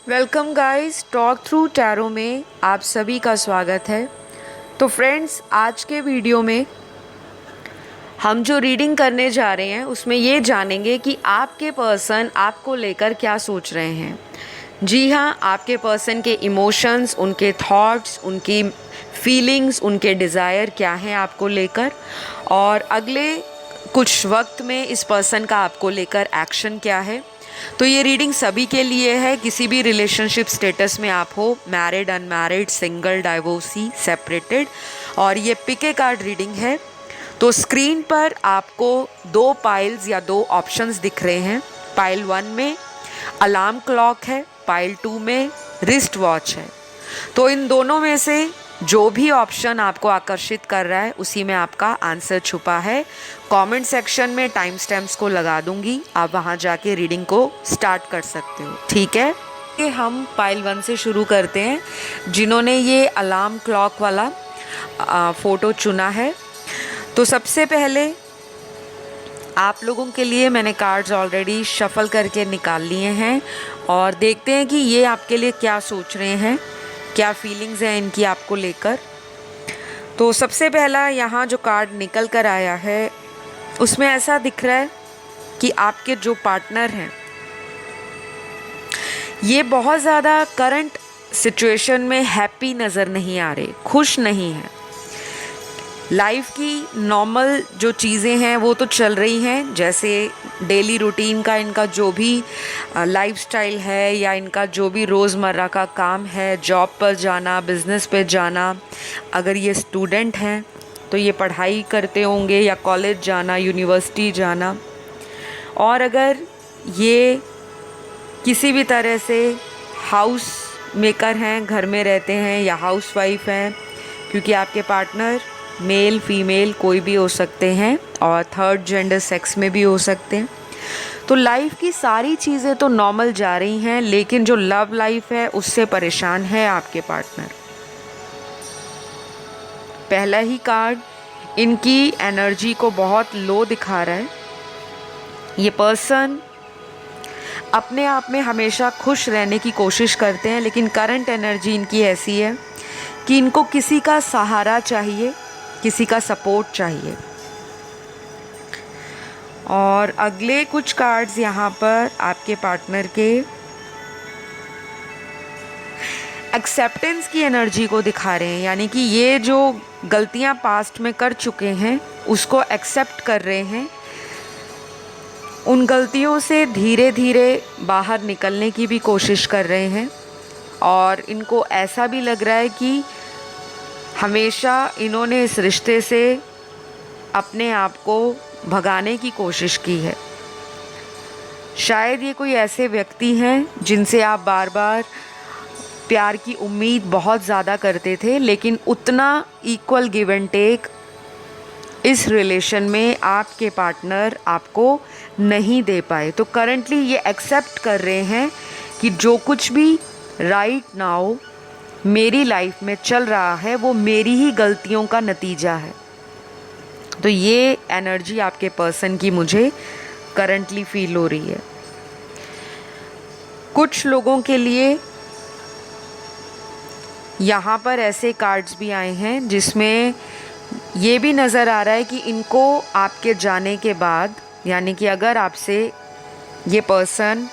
Welcome guys, talk through tarot में आप सभी का स्वागत है। तो फ्रेंड्स, आज के वीडियो में हम जो रीडिंग करने जा रहे हैं उसमें ये जानेंगे कि आपके पर्सन आपको लेकर क्या सोच रहे हैं। जी हाँ, आपके पर्सन के इमोशंस, उनके थॉट्स, उनकी फीलिंग्स, उनके डिज़ायर क्या हैं आपको लेकर, और अगले कुछ वक्त में इस पर्सन का आपको लेकर एक्शन क्या है। तो ये रीडिंग सभी के लिए है, किसी भी रिलेशनशिप स्टेटस में आप हो, married, unmarried, single, divorcee, separated. और ये पिक ए कार्ड रीडिंग है। तो स्क्रीन पर आपको दो पाइल्स या दो ऑप्शंस दिख रहे हैं। पाइल 1 में अलार्म क्लॉक है, पाइल 2 में रिस्ट वॉच है। तो इन दोनों में से जो भी ऑप्शन आपको आकर्षित कर रहा है उसी में आपका आंसर छुपा है। कमेंट सेक्शन में टाइम स्टैम्प्स को लगा दूंगी, आप वहां जाके रीडिंग को स्टार्ट कर सकते हो। ठीक है, कि हम पाइल 1 से शुरू करते हैं, जिन्होंने ये अलार्म क्लॉक वाला फ़ोटो चुना है। तो सबसे पहले आप लोगों के लिए मैंने कार्ड्स ऑलरेडी शफल करके निकाल लिए हैं और देखते हैं कि ये आपके लिए क्या सोच रहे हैं, क्या फीलिंग्स हैं इनकी आपको लेकर। तो सबसे पहला यहाँ जो कार्ड निकल कर आया है उसमें ऐसा दिख रहा है कि आपके जो पार्टनर हैं ये बहुत ज़्यादा करंट सिचुएशन में हैप्पी नज़र नहीं आ रहे, खुश नहीं हैं। लाइफ की नॉर्मल जो चीज़ें हैं वो तो चल रही हैं, जैसे डेली रूटीन का इनका जो भी लाइफस्टाइल है या इनका जो भी रोज़मर्रा का काम है, जॉब पर जाना, बिज़नेस पे जाना। अगर ये स्टूडेंट हैं तो ये पढ़ाई करते होंगे या कॉलेज जाना, यूनिवर्सिटी जाना। और अगर ये किसी भी तरह से हाउस मेकर हैं, घर में रहते हैं, या हाउस वाइफ हैं, क्योंकि आपके पार्टनर मेल फीमेल कोई भी हो सकते हैं और थर्ड जेंडर सेक्स में भी हो सकते हैं। तो लाइफ की सारी चीज़ें तो नॉर्मल जा रही हैं, लेकिन जो लव लाइफ है उससे परेशान है आपके पार्टनर। पहला ही कार्ड इनकी एनर्जी को बहुत लो दिखा रहा है। ये पर्सन अपने आप में हमेशा खुश रहने की कोशिश करते हैं, लेकिन करंट एनर्जी इनकी ऐसी है कि इनको किसी का सहारा चाहिए, किसी का सपोर्ट चाहिए। और अगले कुछ कार्ड्स यहाँ पर आपके पार्टनर के एक्सेप्टेंस की एनर्जी को दिखा रहे हैं, यानी कि ये जो गलतियाँ पास्ट में कर चुके हैं उसको एक्सेप्ट कर रहे हैं। उन गलतियों से धीरे धीरे बाहर निकलने की भी कोशिश कर रहे हैं। और इनको ऐसा भी लग रहा है कि हमेशा इन्होंने इस रिश्ते से अपने आप को भगाने की कोशिश की है। शायद ये कोई ऐसे व्यक्ति हैं जिनसे आप बार बार प्यार की उम्मीद बहुत ज़्यादा करते थे, लेकिन उतना इक्वल गिव एंड टेक इस रिलेशन में आपके पार्टनर आपको नहीं दे पाए। तो करंटली ये एक्सेप्ट कर रहे हैं कि जो कुछ भी राइट नाउ मेरी लाइफ में चल रहा है वो मेरी ही गलतियों का नतीजा है। तो ये एनर्जी आपके पर्सन की मुझे करंटली फील हो रही है। कुछ लोगों के लिए यहाँ पर ऐसे कार्ड्स भी आए हैं जिसमें ये भी नज़र आ रहा है कि इनको आपके जाने के बाद, यानी कि अगर आपसे ये पर्सन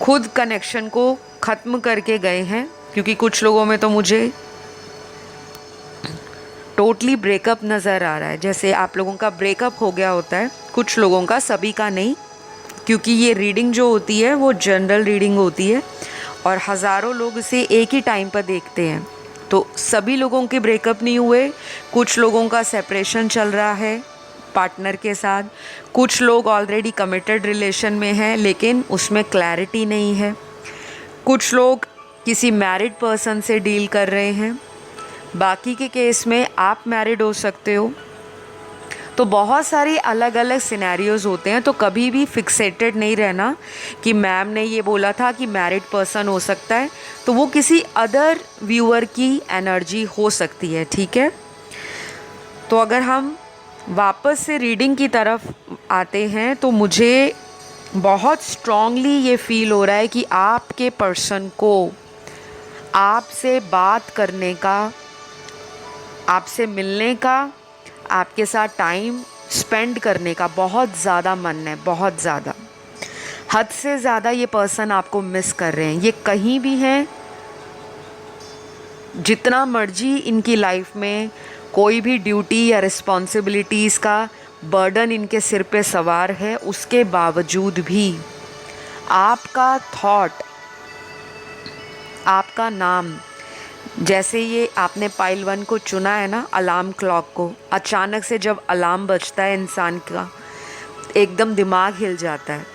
खुद कनेक्शन को ख़त्म करके गए हैं, क्योंकि कुछ लोगों में तो मुझे टोटली ब्रेकअप नज़र आ रहा है, जैसे आप लोगों का ब्रेकअप हो गया होता है, कुछ लोगों का, सभी का नहीं, क्योंकि ये रीडिंग जो होती है वो जनरल रीडिंग होती है और हज़ारों लोग इसे एक ही टाइम पर देखते हैं। तो सभी लोगों के ब्रेकअप नहीं हुए, कुछ लोगों का सेपरेशन चल रहा है पार्टनर के साथ, कुछ लोग ऑलरेडी कमिटेड रिलेशन में हैं लेकिन उसमें क्लैरिटी नहीं है, कुछ लोग किसी मैरिड पर्सन से डील कर रहे हैं, बाकी के केस में आप मैरिड हो सकते हो। तो बहुत सारी अलग अलग सिनेरियोज़ होते हैं। तो कभी भी फिक्सेटेड नहीं रहना कि मैम ने ये बोला था कि मैरिड पर्सन हो सकता है, तो वो किसी अदर व्यूअर की एनर्जी हो सकती है। ठीक है, तो अगर हम वापस से रीडिंग की तरफ आते हैं तो मुझे बहुत स्ट्रांगली ये फील हो रहा है कि आपके पर्सन को आपसे बात करने का, आपसे मिलने का, आपके साथ टाइम स्पेंड करने का बहुत ज़्यादा मन है, बहुत ज़्यादा, हद से ज़्यादा ये पर्सन आपको मिस कर रहे हैं। ये कहीं भी हैं, जितना मर्जी इनकी लाइफ में कोई भी ड्यूटी या रिस्पॉन्सिबिलिटीज़ का बर्डन इनके सिर पे सवार है, उसके बावजूद भी आपका थॉट, आपका नाम, जैसे ये आपने पाइल 1 को चुना है ना, अलार्म क्लॉक को, अचानक से जब अलार्म बजता है इंसान का एकदम दिमाग हिल जाता है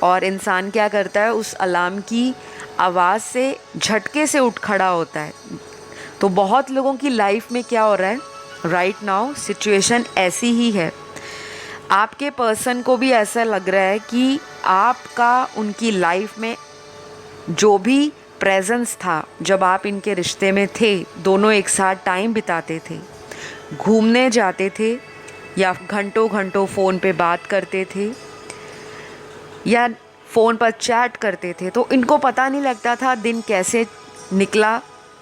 और इंसान क्या करता है, उस अलार्म की आवाज़ से झटके से उठ खड़ा होता है। तो बहुत लोगों की लाइफ में क्या हो रहा है राइट नाउ, सिचुएशन ऐसी ही है। आपके पर्सन को भी ऐसा लग रहा है कि आपका उनकी लाइफ में जो भी प्रेजेंस था, जब आप इनके रिश्ते में थे, दोनों एक साथ टाइम बिताते थे, घूमने जाते थे या घंटों घंटों फ़ोन पे बात करते थे या फ़ोन पर चैट करते थे, तो इनको पता नहीं लगता था दिन कैसे निकला,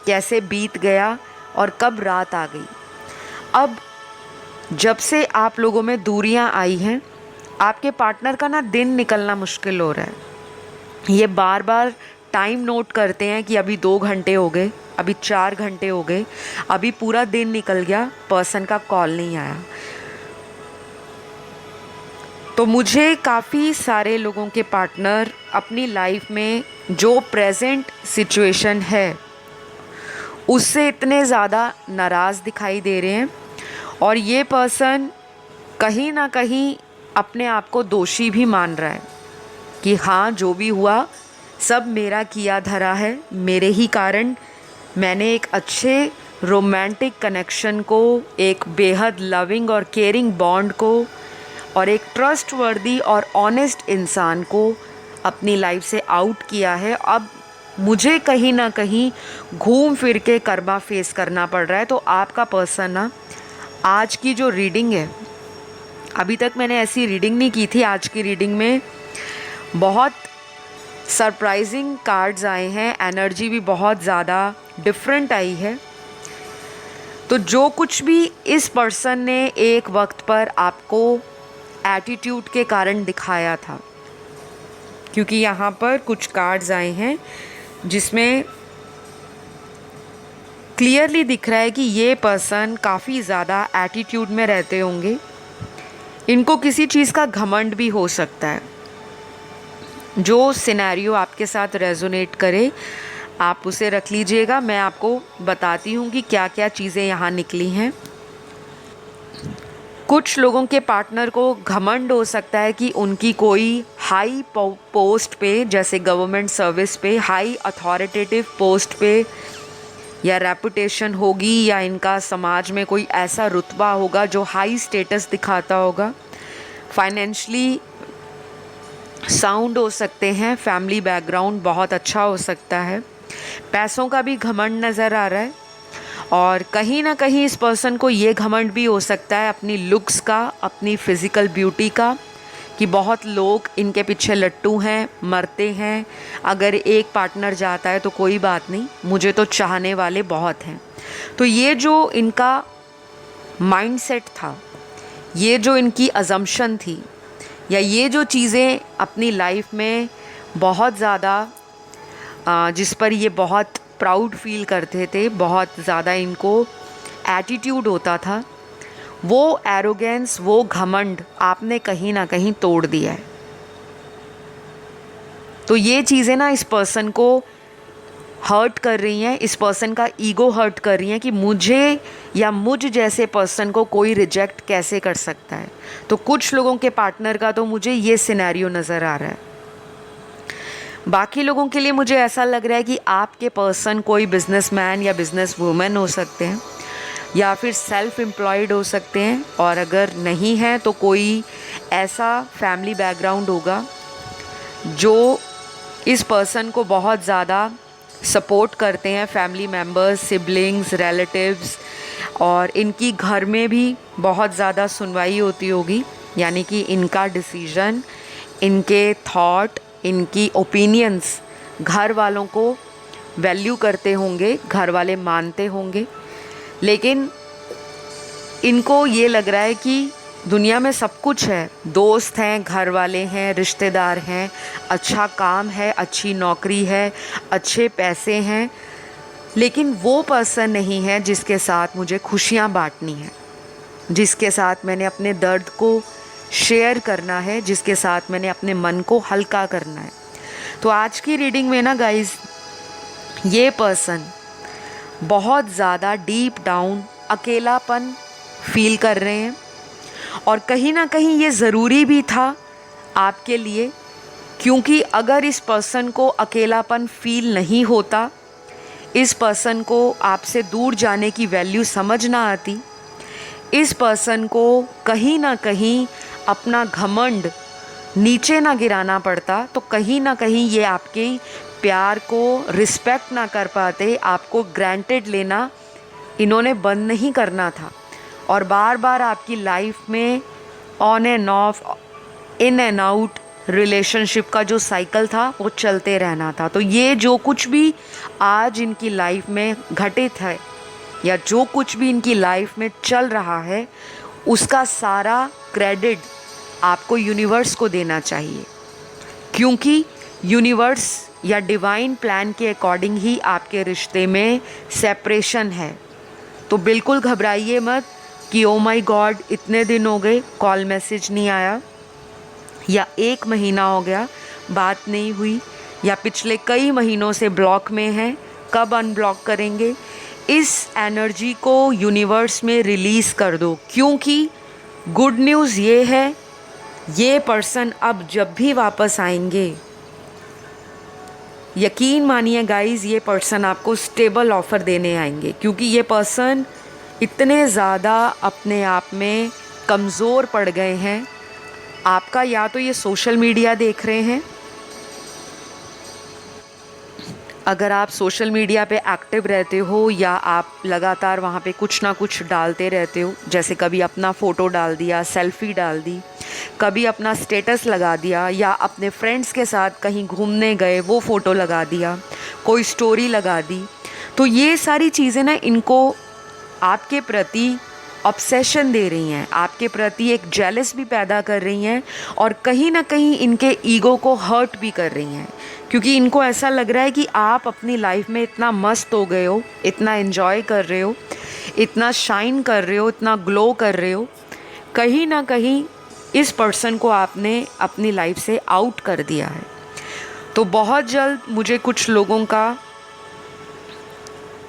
कैसे बीत गया और कब रात आ गई। अब जब से आप लोगों में दूरियां आई हैं, आपके पार्टनर का ना दिन निकलना मुश्किल हो रहा है। ये बार बार टाइम नोट करते हैं कि अभी 2 घंटे हो गए, अभी 4 घंटे हो गए, अभी पूरा दिन निकल गया, पर्सन का कॉल नहीं आया। तो मुझे काफ़ी सारे लोगों के पार्टनर अपनी लाइफ में जो प्रेजेंट सिचुएशन है उससे इतने ज़्यादा नाराज़ दिखाई दे रहे हैं और ये पर्सन कहीं ना कहीं अपने आप को दोषी भी मान रहा है कि हाँ, जो भी हुआ सब मेरा किया धरा है, मेरे ही कारण मैंने एक अच्छे रोमांटिक कनेक्शन को, एक बेहद लविंग और केयरिंग बॉन्ड को और एक ट्रस्टवर्दी और ऑनेस्ट इंसान को अपनी लाइफ से आउट किया है। अब मुझे कहीं ना कहीं घूम फिर के कर्मा फेस करना पड़ रहा है। तो आपका पर्सन ना, आज की जो रीडिंग है, अभी तक मैंने ऐसी रीडिंग नहीं की थी, आज की रीडिंग में बहुत सरप्राइजिंग कार्ड्स आए हैं, एनर्जी भी बहुत ज़्यादा डिफरेंट आई है। तो जो कुछ भी इस पर्सन ने एक वक्त पर आपको एटीट्यूड के कारण दिखाया था, क्योंकि यहाँ पर कुछ कार्ड्स आए हैं जिसमें क्लियरली दिख रहा है कि ये पर्सन काफ़ी ज़्यादा एटीट्यूड में रहते होंगे, इनको किसी चीज़ का घमंड भी हो सकता है। जो सिनेरियो आपके साथ रेजोनेट करे आप उसे रख लीजिएगा, मैं आपको बताती हूँ कि क्या क्या चीज़ें यहाँ निकली हैं। कुछ लोगों के पार्टनर को घमंड हो सकता है कि उनकी कोई हाई पोस्ट पे, जैसे गवर्नमेंट सर्विस पे, हाई अथॉरिटेटिव पोस्ट पे या रेपुटेशन होगी, या इनका समाज में कोई ऐसा रुतबा होगा जो हाई स्टेटस दिखाता होगा। फाइनेंशली साउंड हो सकते हैं, फैमिली बैकग्राउंड बहुत अच्छा हो सकता है, पैसों का भी घमंड नज़र आ रहा है। और कहीं ना कहीं इस पर्सन को ये घमंड भी हो सकता है अपनी लुक्स का, अपनी फ़िज़िकल ब्यूटी का, कि बहुत लोग इनके पीछे लट्टू हैं, मरते हैं, अगर एक पार्टनर जाता है तो कोई बात नहीं, मुझे तो चाहने वाले बहुत हैं। तो ये जो इनका माइंडसेट था, ये जो इनकी अजम्पशन थी, या ये जो चीज़ें अपनी लाइफ में बहुत ज़्यादा जिस पर ये बहुत प्राउड फील करते थे, बहुत ज़्यादा इनको एटीट्यूड होता था, वो एरोगेंस, वो घमंड आपने कहीं ना कहीं तोड़ दिया है। तो ये चीज़ें ना इस पर्सन को हर्ट कर रही हैं, इस पर्सन का ईगो हर्ट कर रही हैं कि मुझे या मुझ जैसे पर्सन को कोई रिजेक्ट कैसे कर सकता है। तो कुछ लोगों के पार्टनर का तो मुझे ये सिनेरियो नज़र आ रहा है। बाकी लोगों के लिए मुझे ऐसा लग रहा है कि आपके पर्सन कोई बिजनेसमैन या बिजनेस वूमेन हो सकते हैं, या फिर सेल्फ एम्प्लॉयड हो सकते हैं, और अगर नहीं है तो कोई ऐसा फैमिली बैकग्राउंड होगा जो इस पर्सन को बहुत ज़्यादा सपोर्ट करते हैं, फैमिली मेम्बर्स, सिबलिंग्स, रिलेटिव्स, और इनकी घर में भी बहुत ज़्यादा सुनवाई होती होगी, यानी कि इनका डिसीजन, इनके थॉट, इनकी ओपिनियंस घर वालों को वैल्यू करते होंगे, घर वाले मानते होंगे, लेकिन इनको ये लग रहा है कि दुनिया में सब कुछ है, दोस्त हैं, घर वाले हैं, रिश्तेदार हैं, अच्छा काम है, अच्छी नौकरी है, अच्छे पैसे हैं, लेकिन वो पर्सन नहीं है जिसके साथ मुझे खुशियाँ बांटनी है, जिसके साथ मैंने अपने दर्द को शेयर करना है, जिसके साथ मैंने अपने मन को हल्का करना है। तो आज की रीडिंग में ना गाइस, ये पर्सन बहुत ज़्यादा डीप डाउन अकेलापन फील कर रहे हैं, और कहीं ना कहीं ये ज़रूरी भी था आपके लिए, क्योंकि अगर इस पर्सन को अकेलापन फील नहीं होता, इस पर्सन को आपसे दूर जाने की वैल्यू समझ ना आती, इस पर्सन को कहीं ना कहीं अपना घमंड नीचे ना गिराना पड़ता, तो कहीं ना कहीं ये आपके प्यार को रिस्पेक्ट ना कर पाते, आपको ग्रांटेड लेना इन्होंने बंद नहीं करना था, और बार बार आपकी लाइफ में on end of, in and out relationship का जो साइकिल था वो चलते रहना था। तो ये जो कुछ भी आज इनकी लाइफ में घटित है, या जो कुछ भी इनकी लाइफ में चल रहा है, उसका सारा क्रेडिट आपको यूनिवर्स को देना चाहिए, क्योंकि यूनिवर्स या डिवाइन प्लान के अकॉर्डिंग ही आपके रिश्ते में सेपरेशन है। तो बिल्कुल घबराइए मत कि ओ माय गॉड इतने दिन हो गए कॉल मैसेज नहीं आया, या 1 महीना हो गया बात नहीं हुई, या पिछले कई महीनों से ब्लॉक में है, कब अनब्लॉक करेंगे। इस एनर्जी को यूनिवर्स में रिलीज़ कर दो, क्योंकि गुड न्यूज़ ये है, ये पर्सन अब जब भी वापस आएंगे, यकीन मानिए गाइस, ये पर्सन आपको स्टेबल ऑफ़र देने आएंगे, क्योंकि ये पर्सन इतने ज़्यादा अपने आप में कमज़ोर पड़ गए हैं। आपका या तो ये सोशल मीडिया देख रहे हैं, अगर आप सोशल मीडिया पे एक्टिव रहते हो, या आप लगातार वहाँ पे कुछ ना कुछ डालते रहते हो, जैसे कभी अपना फ़ोटो डाल दिया, सेल्फ़ी डाल दी, कभी अपना स्टेटस लगा दिया, या अपने फ्रेंड्स के साथ कहीं घूमने गए वो फ़ोटो लगा दिया, कोई स्टोरी लगा दी, तो ये सारी चीज़ें ना इनको आपके प्रति ऑब्सेशन दे रही हैं, आपके प्रति एक जेलस भी पैदा कर रही हैं, और कहीं ना कहीं इनके ईगो को हर्ट भी कर रही हैं, क्योंकि इनको ऐसा लग रहा है कि आप अपनी लाइफ में इतना मस्त हो गए हो, इतना एंजॉय कर रहे हो, इतना शाइन कर रहे हो, इतना ग्लो कर रहे हो, कहीं ना कहीं इस पर्सन को आपने अपनी लाइफ से आउट कर दिया है। तो बहुत जल्द मुझे कुछ लोगों का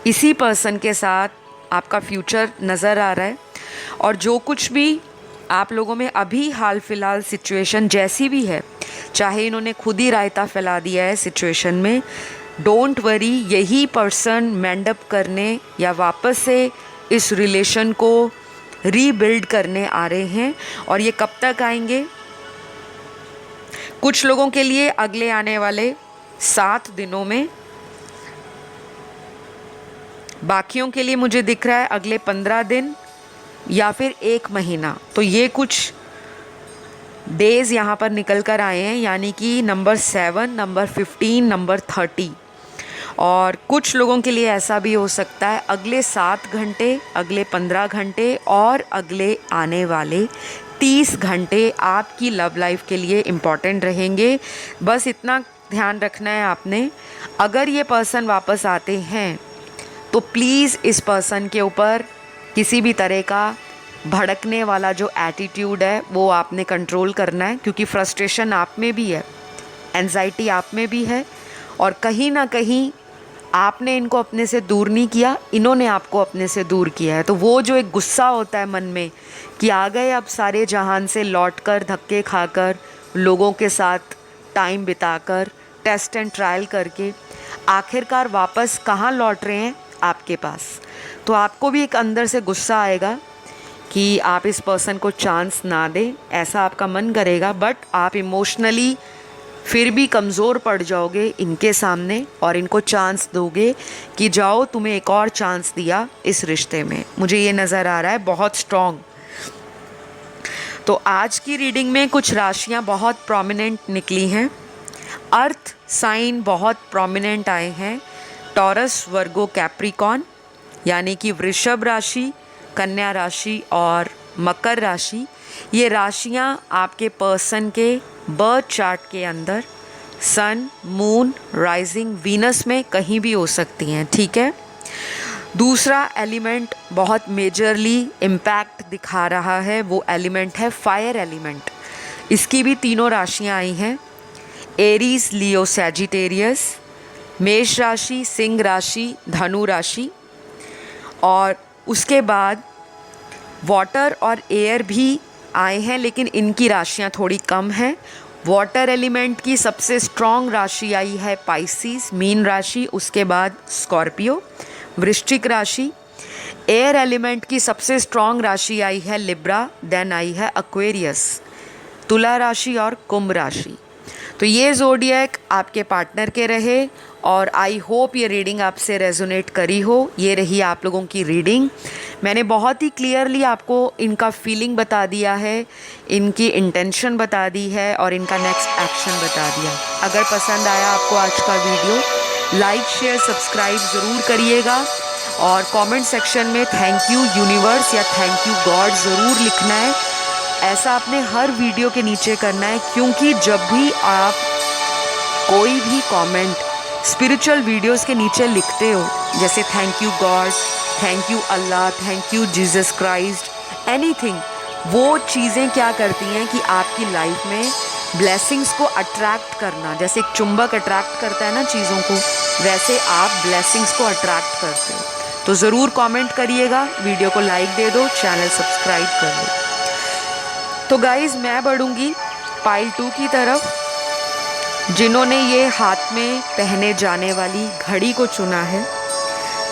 इसी पर्सन के साथ आपका फ्यूचर नज़र आ रहा है, और जो कुछ भी आप लोगों में अभी हाल फिलहाल सिचुएशन जैसी भी है, चाहे इन्होंने खुद ही रायता फैला दिया है सिचुएशन में, डोंट वरी, यही पर्सन मैंडअप करने या वापस से इस रिलेशन को रीबिल्ड करने आ रहे हैं। और ये कब तक आएंगे? कुछ लोगों के लिए अगले आने वाले 7 दिनों में, बाकियों के लिए मुझे दिख रहा है अगले 15 दिन या फिर 1 महीना। तो ये कुछ डेज़ यहाँ पर निकल कर आए हैं, यानी कि नंबर 7, नंबर 15, नंबर 30। और कुछ लोगों के लिए ऐसा भी हो सकता है अगले 7 घंटे, अगले 15 घंटे और अगले आने वाले 30 घंटे आपकी लव लाइफ के लिए इम्पॉर्टेंट रहेंगे। बस इतना ध्यान रखना है आपने, अगर ये पर्सन वापस आते हैं तो प्लीज़ इस पर्सन के ऊपर किसी भी तरह का भड़कने वाला जो एटीट्यूड है वो आपने कंट्रोल करना है, क्योंकि फ्रस्ट्रेशन आप में भी है, एंजाइटी आप में भी है, और कहीं ना कहीं आपने इनको अपने से दूर नहीं किया, इन्होंने आपको अपने से दूर किया है। तो वो जो एक गुस्सा होता है मन में कि आ गए अब सारे जहान से लौटकर, धक्के खाकर, लोगों के साथ टाइम बिताकर, टेस्ट एंड ट्रायल करके, आखिरकार वापस कहाँ लौट रहे हैं? आपके पास। तो आपको भी एक अंदर से गुस्सा आएगा कि आप इस पर्सन को चांस ना दें, ऐसा आपका मन करेगा, बट आप इमोशनली फिर भी कमज़ोर पड़ जाओगे इनके सामने, और इनको चांस दोगे कि जाओ तुम्हें एक और चांस दिया इस रिश्ते में। मुझे ये नज़र आ रहा है बहुत स्ट्रॉन्ग। तो आज की रीडिंग में कुछ राशियां बहुत प्रोमिनेंट निकली हैं। अर्थ साइन बहुत प्रोमिनेंट आए हैं। टॉरस, वर्गो, कैप्रिकॉन यानी कि वृषभ राशि, कन्या राशि और मकर राशि। ये राशियां आपके पर्सन के बर्थ चार्ट के अंदर सन, मून, राइजिंग, वीनस में कहीं भी हो सकती हैं, ठीक है। दूसरा एलिमेंट बहुत मेजरली इम्पैक्ट दिखा रहा है, वो एलिमेंट है फायर एलिमेंट। इसकी भी तीनों राशियां आई हैं, एरीज, लियो, सैजिटेरियस, मेष राशि, सिंह राशि, धनु राशि। और उसके बाद वाटर और एयर भी आए हैं, लेकिन इनकी राशियां थोड़ी कम हैं। वाटर एलिमेंट की सबसे स्ट्रॉन्ग राशि आई है पाइसिस, मीन राशि, उसके बाद स्कॉर्पियो, वृश्चिक राशि। एयर एलिमेंट की सबसे स्ट्रॉन्ग राशि आई है लिब्रा, देन आई है एक्वेरियस, तुला राशि और कुंभ राशि। तो ये ज़ोडिएक आपके पार्टनर के रहे और आई होप ये रीडिंग आपसे रेजोनेट करी हो। ये रही आप लोगों की रीडिंग। मैंने बहुत ही क्लियरली आपको इनका फीलिंग बता दिया है, इनकी इंटेंशन बता दी है और इनका नेक्स्ट एक्शन बता दिया। अगर पसंद आया आपको आज का वीडियो, लाइक, शेयर, सब्सक्राइब ज़रूर करिएगा और कमेंट सेक्शन में थैंक यू यूनिवर्स या थैंक यू गॉड ज़रूर लिखना है। ऐसा आपने हर वीडियो के नीचे करना है, क्योंकि जब भी आप कोई भी कमेंट स्पिरिचुअल वीडियोस के नीचे लिखते हो, जैसे thank you God, thank you Allah, thank you Jesus Christ, anything, वो चीज़ें क्या करती हैं कि आपकी लाइफ में ब्लेसिंग्स को अट्रैक्ट करना, जैसे एक चुंबक अट्रैक्ट करता है ना चीज़ों को, वैसे आप ब्लेसिंग्स को अट्रैक्ट करते हो। तो ज़रूर कमेंट करिएगा, वीडियो को लाइक दे दो, चैनल सब्सक्राइब कर लो। तो गाइज़, मैं बढ़ूँगी पाइल 2 की तरफ, जिन्होंने ये हाथ में पहने जाने वाली घड़ी को चुना है।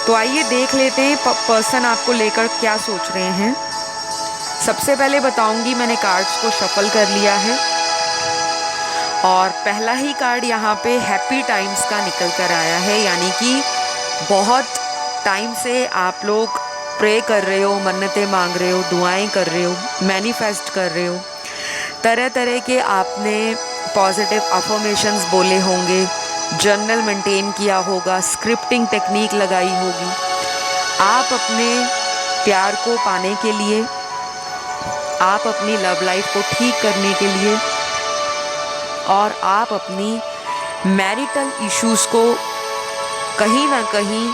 तो आइए देख लेते हैं पर्सन आपको लेकर क्या सोच रहे हैं। सबसे पहले बताऊंगी, मैंने कार्ड्स को शफल कर लिया है और पहला ही कार्ड यहाँ पे हैप्पी टाइम्स का निकल कर आया है, यानी कि बहुत टाइम से आप लोग प्रे कर रहे हो, मन्नतें मांग रहे हो, दुआएं कर रहे हो, मैनिफेस्ट कर रहे हो, तरह तरह के आपने पॉजिटिव अफर्मेशंस बोले होंगे, जर्नल मेंटेन किया होगा, स्क्रिप्टिंग टेक्निक लगाई होगी। आप अपने प्यार को पाने के लिए, आप अपनी लव लाइफ को ठीक करने के लिए और आप अपनी मैरिटल इश्यूज़ को कहीं ना कहीं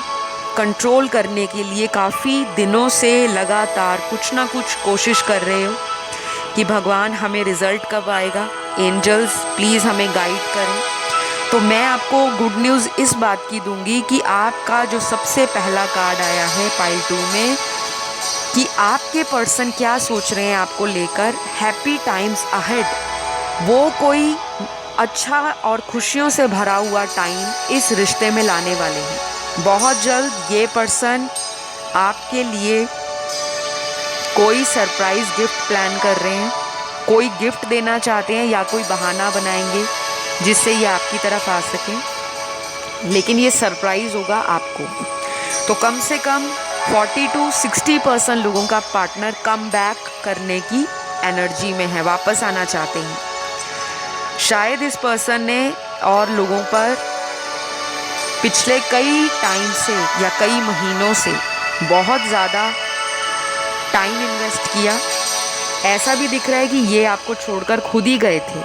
कंट्रोल करने के लिए काफ़ी दिनों से लगातार कुछ ना कुछ कोशिश कर रहे हो कि भगवान हमें रिज़ल्ट कब आएगा, एंजल्स प्लीज़ हमें गाइड करें। तो मैं आपको गुड न्यूज़ इस बात की दूंगी कि आपका जो सबसे पहला कार्ड आया है पाइल 2 में, कि आपके पर्सन क्या सोच रहे हैं आपको लेकर, हैप्पी टाइम्स अहेड। वो कोई अच्छा और खुशियों से भरा हुआ टाइम इस रिश्ते में लाने वाले हैं। बहुत जल्द ये पर्सन आपके लिए कोई सरप्राइज़ गिफ्ट प्लान कर रहे हैं, कोई गिफ्ट देना चाहते हैं या कोई बहाना बनाएंगे जिससे ये आपकी तरफ आ सकें, लेकिन ये सरप्राइज़ होगा आपको। तो कम से कम 40 to 60% लोगों का पार्टनर कम बैक करने की एनर्जी में है, वापस आना चाहते हैं। शायद इस पर्सन ने और लोगों पर पिछले कई टाइम से या कई महीनों से बहुत ज़्यादा टाइम इन्वेस्ट किया। ऐसा भी दिख रहा है कि ये आपको छोड़कर खुद ही गए थे।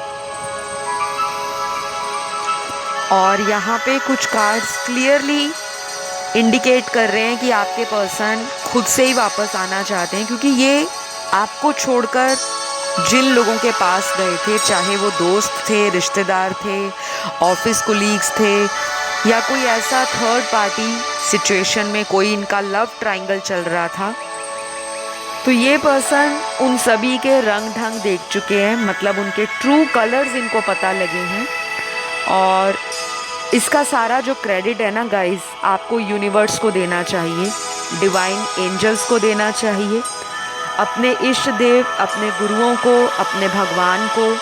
और यहाँ पे कुछ कार्ड्स क्लियरली इंडिकेट कर रहे हैं कि आपके पर्सन खुद से ही वापस आना चाहते हैं, क्योंकि ये आपको छोड़कर जिन लोगों के पास गए थे, चाहे वो दोस्त थे, रिश्तेदार थे, ऑफिस कोलीग्स थे या कोई ऐसा थर्ड पार्टी सिचुएशन में कोई इनका लव ट्रायंगल चल रहा था, तो ये पर्सन उन सभी के रंग ढंग देख चुके हैं, मतलब उनके ट्रू कलर्स इनको पता लगे हैं। और इसका सारा जो क्रेडिट है ना गाइस, आपको यूनिवर्स को देना चाहिए, डिवाइन एंजल्स को देना चाहिए, अपने इष्ट देव, अपने गुरुओं को, अपने भगवान को,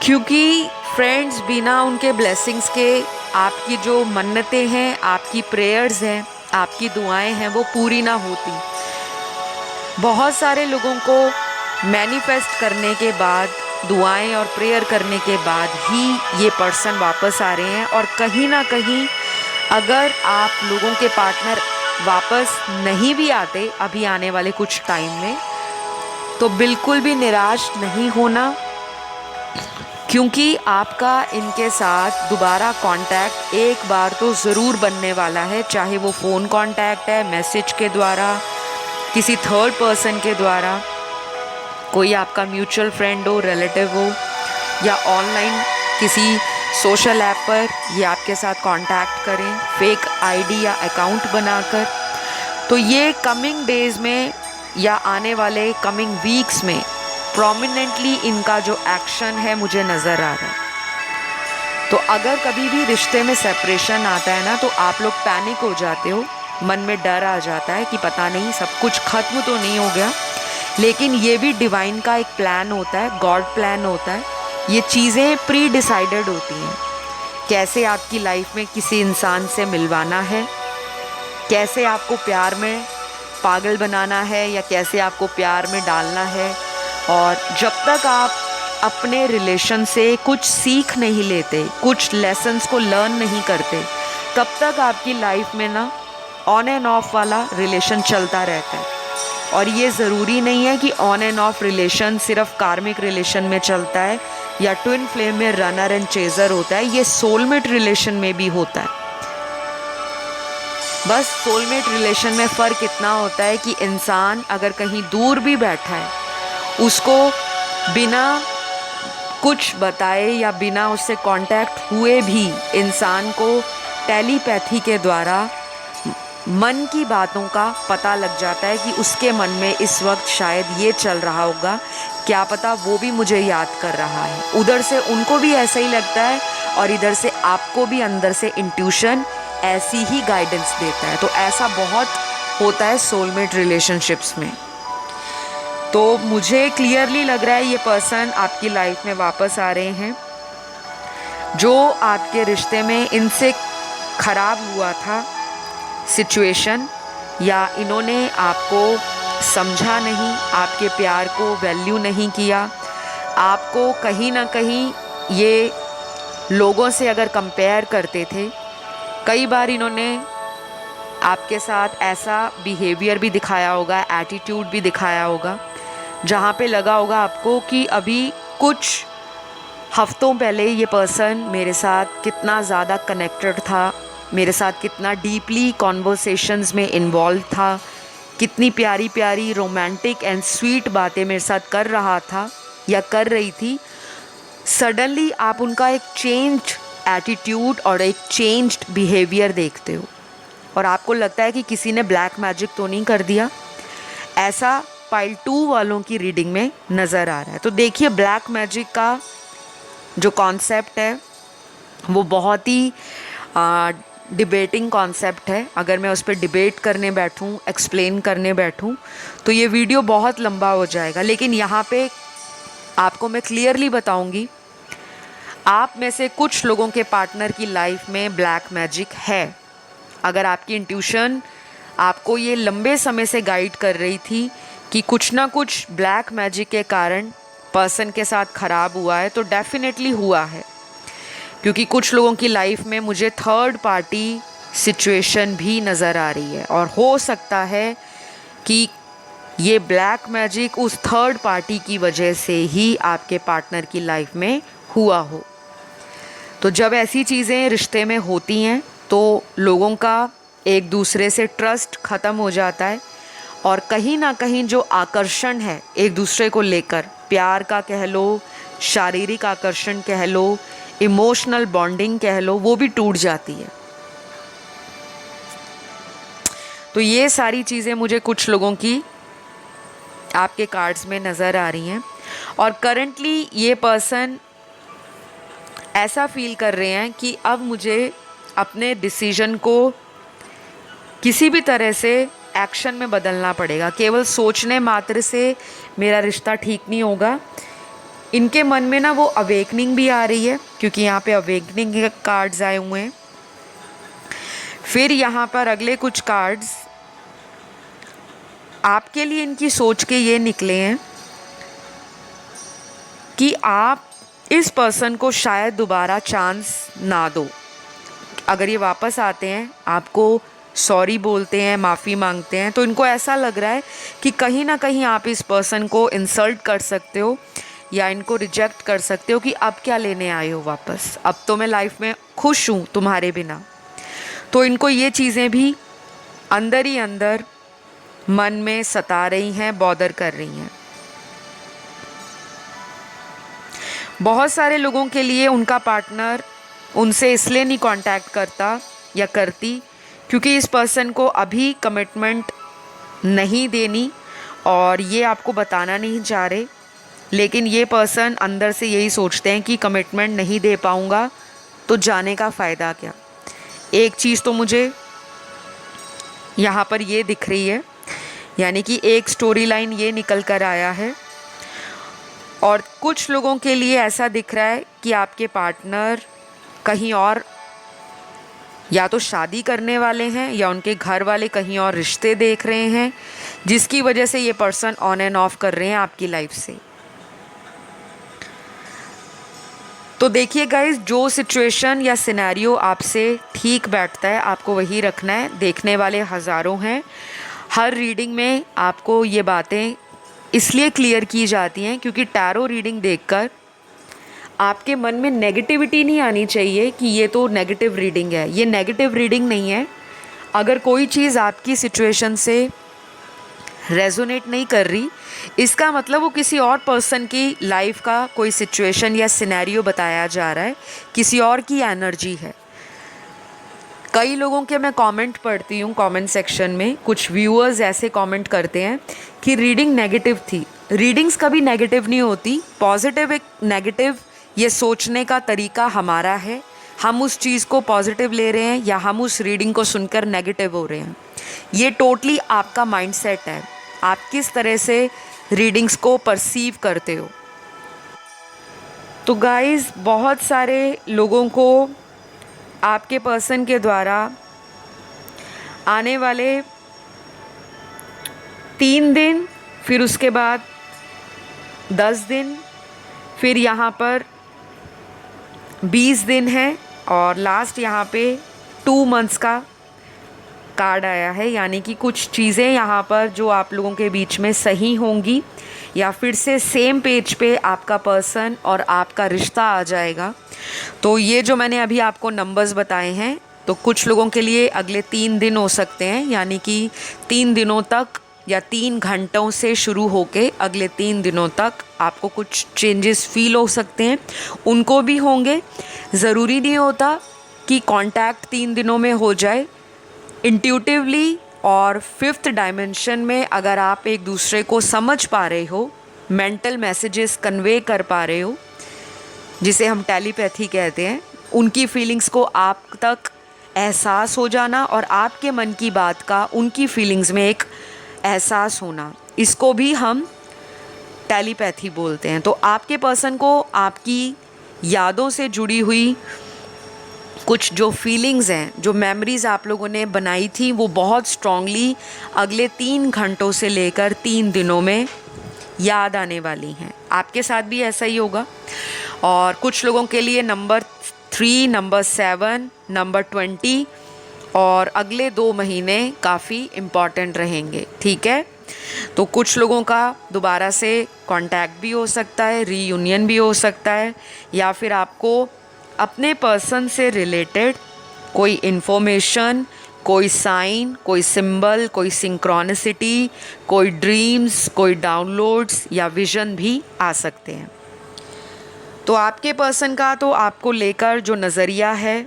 क्योंकि फ्रेंड्स बिना उनके ब्लेसिंग्स के आपकी जो मन्नतें हैं, आपकी प्रेयर्स हैं, आपकी दुआएं हैं, वो पूरी ना होती। बहुत सारे लोगों को मैनिफेस्ट करने के बाद, दुआएं और प्रेयर करने के बाद ही ये पर्सन वापस आ रहे हैं। और कहीं ना कहीं अगर आप लोगों के पार्टनर वापस नहीं भी आते अभी आने वाले कुछ टाइम में, तो बिल्कुल भी निराश नहीं होना, क्योंकि आपका इनके साथ दोबारा कांटेक्ट एक बार तो ज़रूर बनने वाला है। चाहे वो फ़ोन कांटेक्ट है, मैसेज के द्वारा, किसी थर्ड पर्सन के द्वारा, कोई आपका म्यूचुअल फ्रेंड हो, रिलेटिव हो, या ऑनलाइन किसी सोशल ऐप पर ये आपके साथ कांटेक्ट करें फेक आईडी या अकाउंट बनाकर। तो ये कमिंग डेज़ में या आने वाले कमिंग वीक्स में प्रोमिनेंटली इनका जो एक्शन है मुझे नज़र आ रहा है। तो अगर कभी भी रिश्ते में सेपरेशन आता है ना, तो आप लोग पैनिक हो जाते हो, मन में डर आ जाता है कि पता नहीं सब कुछ ख़त्म तो नहीं हो गया। लेकिन ये भी डिवाइन का एक प्लान होता है, गॉड प्लान होता है। ये चीज़ें प्री डिसाइडेड होती हैं, कैसे आपकी लाइफ में किसी इंसान से मिलवाना है, कैसे आपको प्यार में पागल बनाना है या कैसे आपको प्यार में डालना है। और जब तक आप अपने रिलेशन से कुछ सीख नहीं लेते, कुछ लेसन्स को लर्न नहीं करते, तब तक आपकी लाइफ में ना ऑन एंड ऑफ वाला रिलेशन चलता रहता है। और ये ज़रूरी नहीं है कि ऑन एंड ऑफ रिलेशन सिर्फ कार्मिक रिलेशन में चलता है या ट्विन फ्लेम में रनर एंड चेज़र होता है। ये सोलमेट रिलेशन में भी होता है। बस सोलमेट रिलेशन में फ़र्क इतना होता है कि इंसान अगर कहीं दूर भी बैठा है, उसको बिना कुछ बताए या बिना उससे कांटेक्ट हुए भी इंसान को टेलीपैथी के द्वारा मन की बातों का पता लग जाता है कि उसके मन में इस वक्त शायद ये चल रहा होगा, क्या पता वो भी मुझे याद कर रहा है। उधर से उनको भी ऐसा ही लगता है और इधर से आपको भी अंदर से इंट्यूशन ऐसी ही गाइडेंस देता है। तो ऐसा बहुत होता है सोलमेट रिलेशनशिप्स में। तो मुझे क्लियरली लग रहा है ये पर्सन आपकी लाइफ में वापस आ रहे हैं। जो आपके रिश्ते में इनसे ख़राब हुआ था सिचुएशन, या इन्होंने आपको समझा नहीं, आपके प्यार को वैल्यू नहीं किया, आपको कहीं ना कहीं ये लोगों से अगर कंपेयर करते थे, कई बार इन्होंने आपके साथ ऐसा बिहेवियर भी दिखाया होगा, एटीट्यूड भी दिखाया होगा, जहाँ पे लगा होगा आपको कि अभी कुछ हफ्तों पहले ये पर्सन मेरे साथ कितना ज़्यादा कनेक्टेड था, मेरे साथ कितना डीपली कॉन्वर्सेशंस में इन्वॉल्व था, कितनी प्यारी प्यारी रोमांटिक एंड स्वीट बातें मेरे साथ कर रहा था या कर रही थी। सडनली आप उनका एक चेंज्ड एटीट्यूड और एक चेंज्ड बिहेवियर देखते हो और आपको लगता है कि किसी ने ब्लैक मैजिक तो नहीं कर दिया। ऐसा पाइल 2 वालों की रीडिंग में नज़र आ रहा है। तो देखिए, ब्लैक मैजिक का जो कॉन्सेप्ट है वो बहुत ही डिबेटिंग कॉन्सेप्ट है। अगर मैं उस पर डिबेट करने बैठूं, एक्सप्लेन करने बैठूं, तो ये वीडियो बहुत लंबा हो जाएगा। लेकिन यहाँ पे आपको मैं क्लियरली बताऊंगी, आप में से कुछ लोगों के पार्टनर की लाइफ में ब्लैक मैजिक है। अगर आपकी इंट्यूशन आपको ये लंबे समय से गाइड कर रही थी कि कुछ ना कुछ ब्लैक मैजिक के कारण पर्सन के साथ ख़राब हुआ है, तो डेफिनेटली हुआ है। क्योंकि कुछ लोगों की लाइफ में मुझे थर्ड पार्टी सिचुएशन भी नज़र आ रही है और हो सकता है कि ये ब्लैक मैजिक उस थर्ड पार्टी की वजह से ही आपके पार्टनर की लाइफ में हुआ हो। तो जब ऐसी चीज़ें रिश्ते में होती हैं तो लोगों का एक दूसरे से ट्रस्ट ख़त्म हो जाता है और कहीं ना कहीं जो आकर्षण है एक दूसरे को लेकर, प्यार का कह लो, शारीरिक आकर्षण कह लो, इमोशनल बॉन्डिंग कह लो, वो भी टूट जाती है। तो ये सारी चीज़ें मुझे कुछ लोगों की आपके कार्ड्स में नज़र आ रही हैं और करंटली ये पर्सन ऐसा फील कर रहे हैं कि अब मुझे अपने डिसीजन को किसी भी तरह से एक्शन में बदलना पड़ेगा। केवल सोचने मात्र से मेरा रिश्ता ठीक नहीं होगा। इनके मन में ना वो अवेकनिंग भी आ रही है, क्योंकि यहाँ पे अवेकनिंग के कार्ड्स आए हुए हैं। फिर यहाँ पर अगले कुछ कार्ड्स आपके लिए इनकी सोच के ये निकले हैं कि आप इस पर्सन को शायद दोबारा चांस ना दो। अगर ये वापस आते हैं, आपको सॉरी बोलते हैं, माफ़ी मांगते हैं, तो इनको ऐसा लग रहा है कि कहीं ना कहीं आप इस पर्सन को इंसल्ट कर सकते हो या इनको रिजेक्ट कर सकते हो कि अब क्या लेने आए हो वापस, अब तो मैं लाइफ में खुश हूँ तुम्हारे बिना। तो इनको ये चीज़ें भी अंदर ही अंदर मन में सता रही हैं, बॉदर कर रही हैं। बहुत सारे लोगों के लिए उनका पार्टनर उनसे इसलिए नहीं कांटेक्ट करता या करती क्योंकि इस पर्सन को अभी कमिटमेंट नहीं देनी और ये आपको बताना नहीं चाह रहे, लेकिन ये पर्सन अंदर से यही सोचते हैं कि कमिटमेंट नहीं दे पाऊँगा तो जाने का फ़ायदा क्या। एक चीज़ तो मुझे यहाँ पर ये दिख रही है, यानी कि एक स्टोरी लाइन ये निकल कर आया है। और कुछ लोगों के लिए ऐसा दिख रहा है कि आपके पार्टनर कहीं और या तो शादी करने वाले हैं या उनके घर वाले कहीं और रिश्ते देख रहे हैं, जिसकी वजह से ये पर्सन ऑन एंड ऑफ कर रहे हैं आपकी लाइफ से। तो देखिए गाइस, जो सिचुएशन या सिनेरियो आपसे ठीक बैठता है आपको वही रखना है। देखने वाले हज़ारों हैं। हर रीडिंग में आपको ये बातें इसलिए क्लियर की जाती हैं क्योंकि टैरो रीडिंग देखकर आपके मन में नेगेटिविटी नहीं आनी चाहिए कि ये तो नेगेटिव रीडिंग है। ये नेगेटिव रीडिंग नहीं है। अगर कोई चीज़ आपकी सिचुएशन से रेजोनेट नहीं कर रही, इसका मतलब वो किसी और पर्सन की लाइफ का कोई सिचुएशन या सिनेरियो बताया जा रहा है, किसी और की एनर्जी है। कई लोगों के मैं कमेंट पढ़ती हूँ कमेंट सेक्शन में, कुछ व्यूअर्स ऐसे कमेंट करते हैं कि रीडिंग नेगेटिव थी। रीडिंग्स कभी नेगेटिव नहीं होती। पॉजिटिव एक नेगेटिव ये सोचने का तरीका हमारा है। हम उस चीज़ को पॉजिटिव ले रहे हैं या हम उस रीडिंग को सुनकर नेगेटिव हो रहे हैं, ये टोटली आपका माइंडसेट है। आप किस तरह से रीडिंग्स को परसीव करते हो। तो गाइस, बहुत सारे लोगों को आपके पर्सन के द्वारा आने वाले 3 दिन, फिर उसके बाद 10 दिन, फिर यहाँ पर 20 दिन है और लास्ट यहाँ पे 2 मंथ्स का कार्ड आया है। यानी कि कुछ चीज़ें यहाँ पर जो आप लोगों के बीच में सही होंगी या फिर से सेम पेज पे आपका पर्सन और आपका रिश्ता आ जाएगा। तो ये जो मैंने अभी आपको नंबर्स बताए हैं, तो कुछ लोगों के लिए अगले 3 दिन हो सकते हैं, यानी कि 3 दिनों तक या 3 घंटों से शुरू होके अगले 3 दिनों तक आपको कुछ चेंजेस फील हो सकते हैं। उनको भी होंगे। ज़रूरी नहीं होता कि कांटेक्ट 3 दिनों में हो जाए। इंट्यूटिवली और 5th डायमेंशन में अगर आप एक दूसरे को समझ पा रहे हो, मेंटल मैसेजेस कन्वे कर पा रहे हो, जिसे हम टेलीपैथी कहते हैं, उनकी फीलिंग्स को आप तक एहसास हो जाना और आपके मन की बात का उनकी फीलिंग्स में एक एहसास होना, इसको भी हम टेलीपैथी बोलते हैं। तो आपके पर्सन को आपकी यादों से जुड़ी हुई कुछ जो फीलिंग्स हैं, जो मेमोरीज़ आप लोगों ने बनाई थी, वो बहुत स्ट्रांगली अगले 3 घंटों से लेकर 3 दिनों में याद आने वाली हैं। आपके साथ भी ऐसा ही होगा। और कुछ लोगों के लिए नंबर 3, नंबर 7, नंबर 20 और अगले 2 महीने काफ़ी इम्पॉर्टेंट रहेंगे। ठीक है, तो कुछ लोगों का दोबारा से कांटेक्ट भी हो सकता है, रीयूनियन भी हो सकता है, या फिर आपको अपने पर्सन से रिलेटेड कोई इन्फॉर्मेशन, कोई साइन, कोई सिंबल, कोई सिंक्रोनिसिटी, कोई ड्रीम्स, कोई डाउनलोड्स या विज़न भी आ सकते हैं। तो आपके पर्सन का तो आपको लेकर जो नज़रिया है,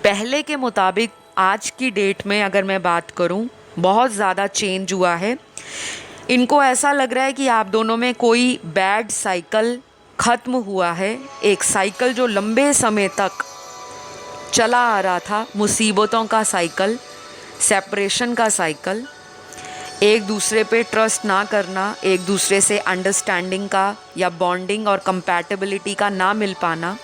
पहले के मुताबिक आज की डेट में अगर मैं बात करूं, बहुत ज़्यादा चेंज हुआ है। इनको ऐसा लग रहा है कि आप दोनों में कोई बैड साइकिल ख़त्म हुआ है। एक साइकिल जो लंबे समय तक चला आ रहा था, मुसीबतों का साइकिल, सेपरेशन का साइकिल, एक दूसरे पे ट्रस्ट ना करना, एक दूसरे से अंडरस्टैंडिंग का या बॉन्डिंग और कंपैटिबिलिटी का ना मिल पाना,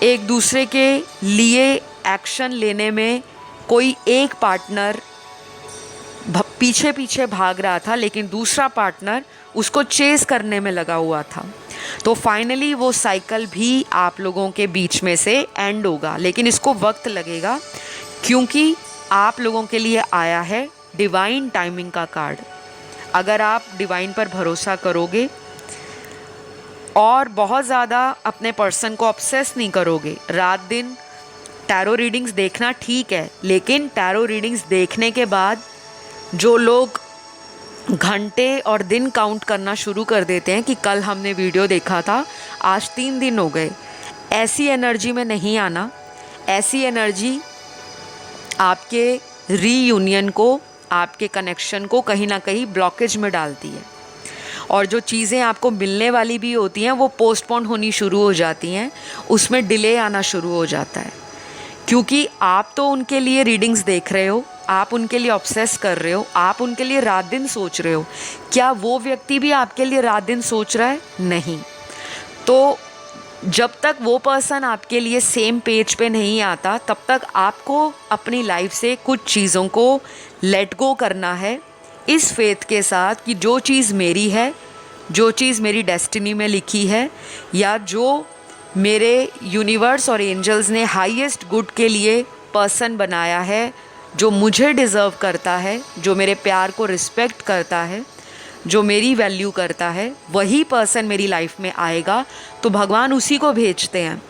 एक दूसरे के लिए एक्शन लेने में कोई एक पार्टनर पीछे पीछे भाग रहा था, लेकिन दूसरा पार्टनर उसको चेस करने में लगा हुआ था। तो फाइनली वो साइकिल भी आप लोगों के बीच में से एंड होगा, लेकिन इसको वक्त लगेगा, क्योंकि आप लोगों के लिए आया है डिवाइन टाइमिंग का कार्ड। अगर आप डिवाइन पर भरोसा करोगे और बहुत ज़्यादा अपने पर्सन को ऑब्सेस नहीं करोगे, रात दिन टैरो रीडिंग्स देखना ठीक है, लेकिन टैरो रीडिंग्स देखने के बाद जो लोग घंटे और दिन काउंट करना शुरू कर देते हैं कि कल हमने वीडियो देखा था, आज 3 दिन हो गए, ऐसी एनर्जी में नहीं आना। ऐसी एनर्जी आपके रीयूनियन को, आपके कनेक्शन को कहीं ना कहीं ब्लॉकेज में डालती है, और जो चीज़ें आपको मिलने वाली भी होती हैं वो पोस्टपोन होनी शुरू हो जाती हैं, उसमें डिले आना शुरू हो जाता है, क्योंकि आप तो उनके लिए रीडिंग्स देख रहे हो, आप उनके लिए ऑब्सेस कर रहे हो, आप उनके लिए रात दिन सोच रहे हो। क्या वो व्यक्ति भी आपके लिए रात दिन सोच रहा है? नहीं। तो जब तक वो पर्सन आपके लिए सेम पेज पे नहीं आता, तब तक आपको अपनी लाइफ से कुछ चीज़ों को लेट गो करना है, इस फेथ के साथ कि जो चीज़ मेरी है, जो चीज़ मेरी डेस्टिनी में लिखी है, या जो मेरे यूनिवर्स और एंजल्स ने हाईएस्ट गुड के लिए पर्सन बनाया है, जो मुझे डिज़र्व करता है, जो मेरे प्यार को रिस्पेक्ट करता है, जो मेरी वैल्यू करता है, वही पर्सन मेरी लाइफ में आएगा। तो भगवान उसी को भेजते हैं।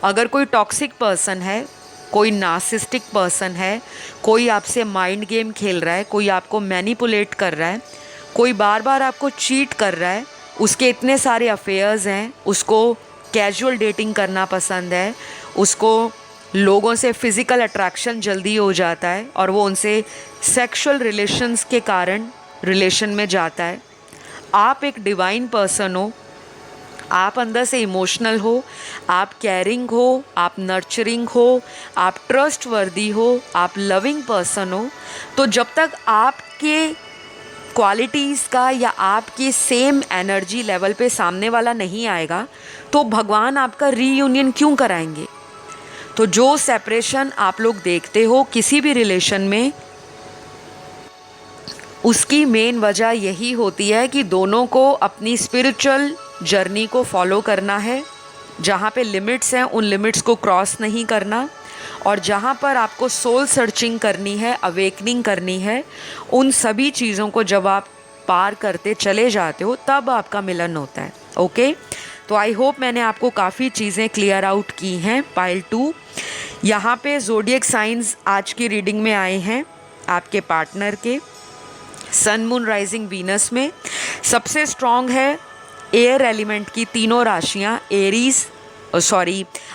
अगर कोई टॉक्सिक पर्सन है, कोई नार्सिसिस्टिक पर्सन है, कोई आपसे माइंड गेम खेल रहा है, कोई आपको मैनिपुलेट कर रहा है, कोई बार बार आपको चीट कर रहा है, उसके इतने सारे अफेयर्स हैं, उसको कैजुअल डेटिंग करना पसंद है, उसको लोगों से फिज़िकल अट्रैक्शन जल्दी हो जाता है और वो उनसे सेक्सुअल रिलेशंस के कारण रिलेशन में जाता है। आप एक डिवाइन पर्सन हो, आप अंदर से इमोशनल हो, आप केयरिंग हो, आप नर्चरिंग हो, आप ट्रस्टवर्दी हो, आप लविंग पर्सन हो। तो जब तक आपके क्वालिटीज़ का या आपकी सेम एनर्जी लेवल पे सामने वाला नहीं आएगा, तो भगवान आपका रीयूनियन क्यों कराएंगे? तो जो सेपरेशन आप लोग देखते हो किसी भी रिलेशन में, उसकी मेन वजह यही होती है कि दोनों को अपनी स्पिरिचुअल जर्नी को फॉलो करना है। जहाँ पे लिमिट्स हैं उन लिमिट्स को क्रॉस नहीं करना, और जहाँ पर आपको सोल सर्चिंग करनी है, अवेकनिंग करनी है, उन सभी चीज़ों को जब आप पार करते चले जाते हो तब आपका मिलन होता है। ओके, तो आई होप मैंने आपको काफ़ी चीज़ें क्लियर आउट की हैं। पाइल 2 यहाँ पे ज़ोडिएक साइंस आज की रीडिंग में आए हैं आपके पार्टनर के। सन, मून, राइजिंग, वीनस में सबसे स्ट्रॉन्ग है एयर एलिमेंट की तीनों राशियाँ,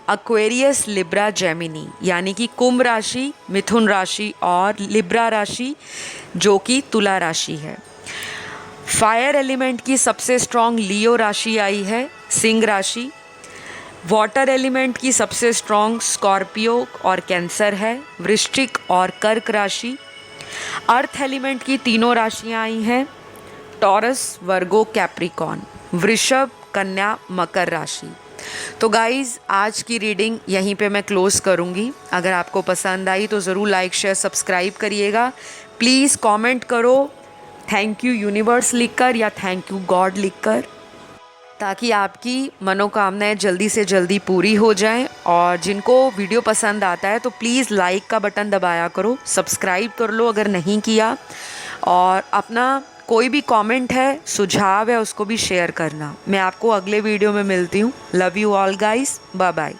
एक्वेरियस, लिब्रा, जेमिनी, यानी कि कुंभ राशि, मिथुन राशि और लिब्रा राशि जो कि तुला राशि है। फायर एलिमेंट की सबसे स्ट्रॉन्ग लियो राशि आई है, सिंह राशि। वाटर एलिमेंट की सबसे स्ट्रॉन्ग स्कॉर्पियो और कैंसर है, वृश्चिक और कर्क राशि। अर्थ एलिमेंट की तीनों राशियां आई हैं, टॉरस, वर्गो, कैप्रिकॉन, वृषभ, कन्या, मकर राशि। तो गाइज़ आज की रीडिंग यहीं पे मैं क्लोज़ करूँगी। अगर आपको पसंद आई तो ज़रूर लाइक, शेयर, सब्सक्राइब करिएगा। प्लीज़ कमेंट करो थैंक यू यूनिवर्स लिखकर या थैंक यू गॉड लिखकर, ताकि आपकी मनोकामनाएं जल्दी से जल्दी पूरी हो जाएं। और जिनको वीडियो पसंद आता है तो प्लीज़ लाइक का बटन दबाया करो, सब्सक्राइब कर लो अगर नहीं किया, और अपना कोई भी कमेंट है, सुझाव है, उसको भी शेयर करना। मैं आपको अगले वीडियो में मिलती हूँ। Love you all guys, bye bye.